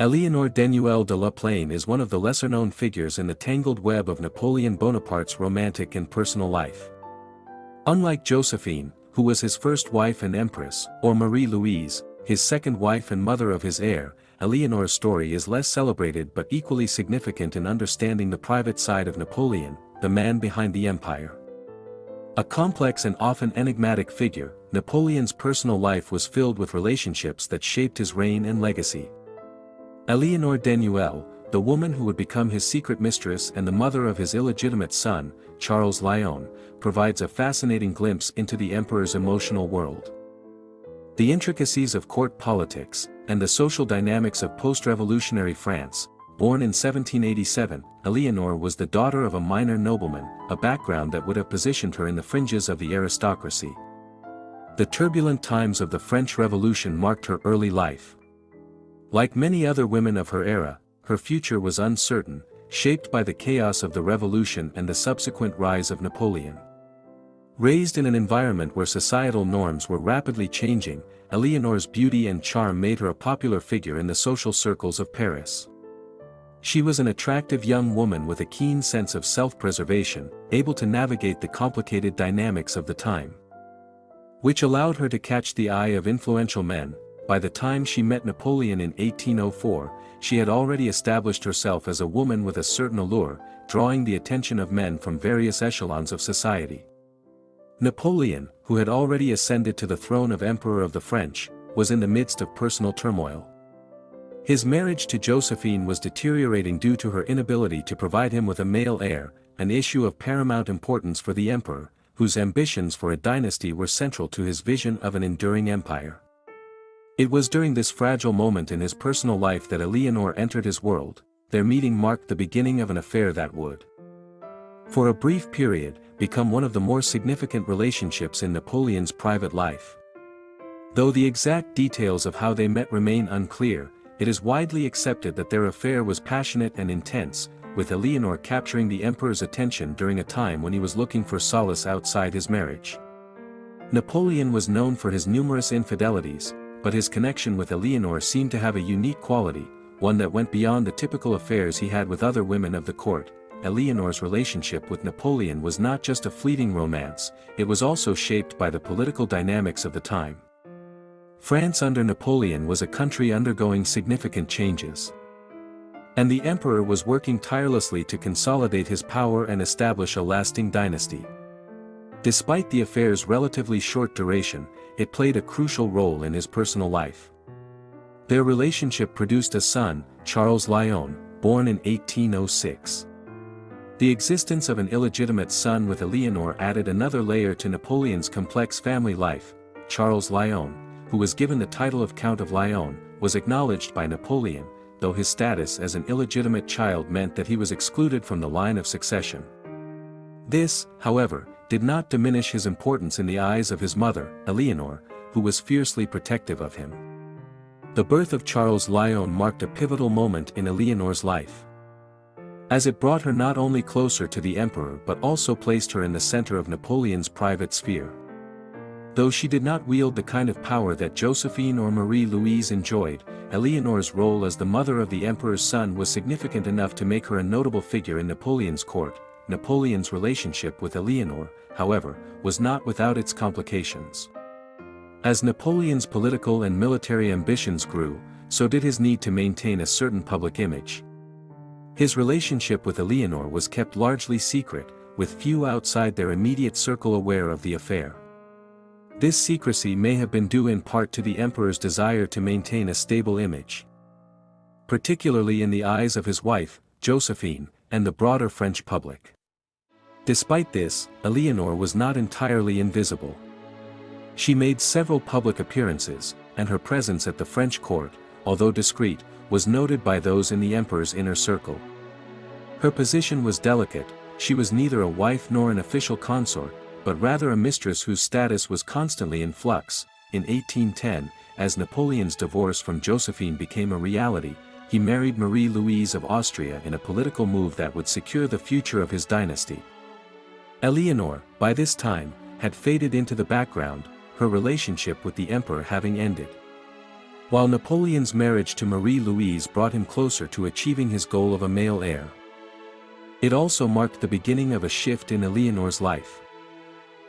Éléonore Denuelle de la Plaigne is one of the lesser-known figures in the tangled web of Napoleon Bonaparte's romantic and personal life. Unlike Josephine, who was his first wife and empress, or Marie Louise, his second wife and mother of his heir, Éléonore's story is less celebrated but equally significant in understanding the private side of Napoleon, the man behind the empire. A complex and often enigmatic figure, Napoleon's personal life was filled with relationships that shaped his reign and legacy. Éléonore Denuelle, the woman who would become his secret mistress and the mother of his illegitimate son, Charles Léon, provides a fascinating glimpse into the emperor's emotional world. The intricacies of court politics, and the social dynamics of post-revolutionary France. Born in 1787, Éléonore was the daughter of a minor nobleman, a background that would have positioned her in the fringes of the aristocracy. The turbulent times of the French Revolution marked her early life. Like many other women of her era, her future was uncertain, shaped by the chaos of the revolution and the subsequent rise of Napoleon. Raised in an environment where societal norms were rapidly changing, Éléonore's beauty and charm made her a popular figure in the social circles of Paris. She was an attractive young woman with a keen sense of self-preservation, able to navigate the complicated dynamics of the time, which allowed her to catch the eye of influential men. By the time she met Napoleon in 1804, she had already established herself as a woman with a certain allure, drawing the attention of men from various echelons of society. Napoleon, who had already ascended to the throne of Emperor of the French, was in the midst of personal turmoil. His marriage to Josephine was deteriorating due to her inability to provide him with a male heir, an issue of paramount importance for the emperor, whose ambitions for a dynasty were central to his vision of an enduring empire. It was during this fragile moment in his personal life that Éléonore entered his world. Their meeting marked the beginning of an affair that would, for a brief period, become one of the more significant relationships in Napoleon's private life. Though the exact details of how they met remain unclear, it is widely accepted that their affair was passionate and intense, with Éléonore capturing the emperor's attention during a time when he was looking for solace outside his marriage. Napoleon was known for his numerous infidelities, but his connection with Éléonore seemed to have a unique quality, one that went beyond the typical affairs he had with other women of the court. Éléonore's relationship with Napoleon was not just a fleeting romance, it was also shaped by the political dynamics of the time. France under Napoleon was a country undergoing significant changes, and the emperor was working tirelessly to consolidate his power and establish a lasting dynasty. Despite the affair's relatively short duration, it played a crucial role in his personal life. Their relationship produced a son, Charles Léon, born in 1806. The existence of an illegitimate son with Éléonore added another layer to Napoleon's complex family life. Charles Léon, who was given the title of Count of Léon, was acknowledged by Napoleon, though his status as an illegitimate child meant that he was excluded from the line of succession. This, however, did not diminish his importance in the eyes of his mother, Éléonore, who was fiercely protective of him. The birth of Charles Léon marked a pivotal moment in Éléonore's life, as it brought her not only closer to the emperor but also placed her in the center of Napoleon's private sphere. Though she did not wield the kind of power that Josephine or Marie Louise enjoyed, Éléonore's role as the mother of the emperor's son was significant enough to make her a notable figure in Napoleon's court. Napoleon's relationship with Éléonore, however, was not without its complications. As Napoleon's political and military ambitions grew, so did his need to maintain a certain public image. His relationship with Éléonore was kept largely secret, with few outside their immediate circle aware of the affair. This secrecy may have been due in part to the emperor's desire to maintain a stable image, particularly in the eyes of his wife, Josephine, and the broader French public. Despite this, Éléonore was not entirely invisible. She made several public appearances, and her presence at the French court, although discreet, was noted by those in the emperor's inner circle. Her position was delicate, she was neither a wife nor an official consort, but rather a mistress whose status was constantly in flux. In 1810, as Napoleon's divorce from Josephine became a reality, he married Marie Louise of Austria in a political move that would secure the future of his dynasty. Éléonore, by this time, had faded into the background, her relationship with the emperor having ended. while Napoleon's marriage to Marie Louise brought him closer to achieving his goal of a male heir. It also marked the beginning of a shift in Éléonore's life.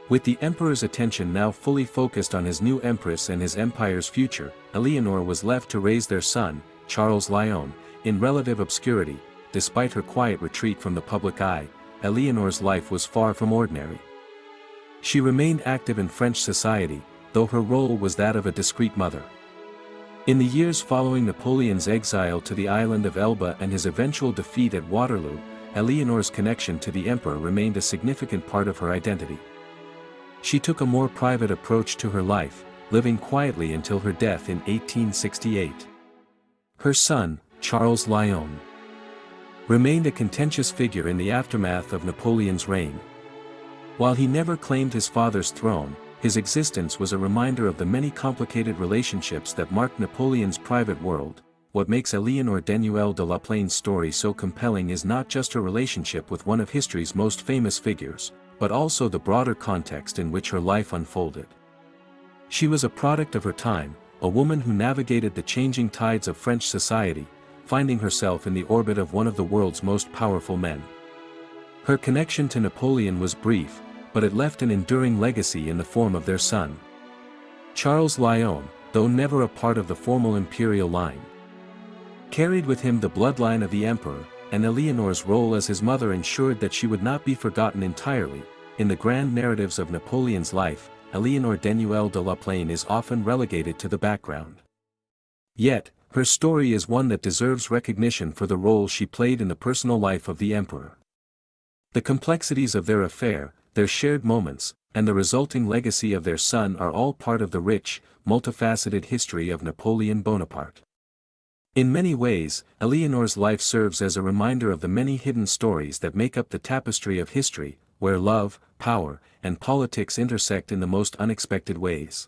With the emperor's attention now fully focused on his new empress and his empire's future, Éléonore was left to raise their son, Charles Léon, in relative obscurity. Despite her quiet retreat from the public eye, Éléonore's life was far from ordinary. She remained active in French society, though her role was that of a discreet mother. In the years following Napoleon's exile to the island of Elba and his eventual defeat at Waterloo, Éléonore's connection to the emperor remained a significant part of her identity. She took a more private approach to her life, living quietly until her death in 1868. Her son, Charles Léon, remained a contentious figure in the aftermath of Napoleon's reign. While he never claimed his father's throne, his existence was a reminder of the many complicated relationships that marked Napoleon's private world. What makes Éléonore Denuelle de la Plaigne's story so compelling is not just her relationship with one of history's most famous figures, but also the broader context in which her life unfolded. She was a product of her time, a woman who navigated the changing tides of French society, finding herself in the orbit of one of the world's most powerful men. Her connection to Napoleon was brief, but it left an enduring legacy in the form of their son, Charles Léon, though never a part of the formal imperial line. Carried with him the bloodline of the emperor, and Éléonore's role as his mother ensured that she would not be forgotten entirely. In the grand narratives of Napoleon's life, Éléonore Denuelle de la Plagne is often relegated to the background. Yet, her story is one that deserves recognition for the role she played in the personal life of the emperor. The complexities of their affair, their shared moments, and the resulting legacy of their son are all part of the rich, multifaceted history of Napoleon Bonaparte. In many ways, Éléonore's life serves as a reminder of the many hidden stories that make up the tapestry of history, where love, power, and politics intersect in the most unexpected ways.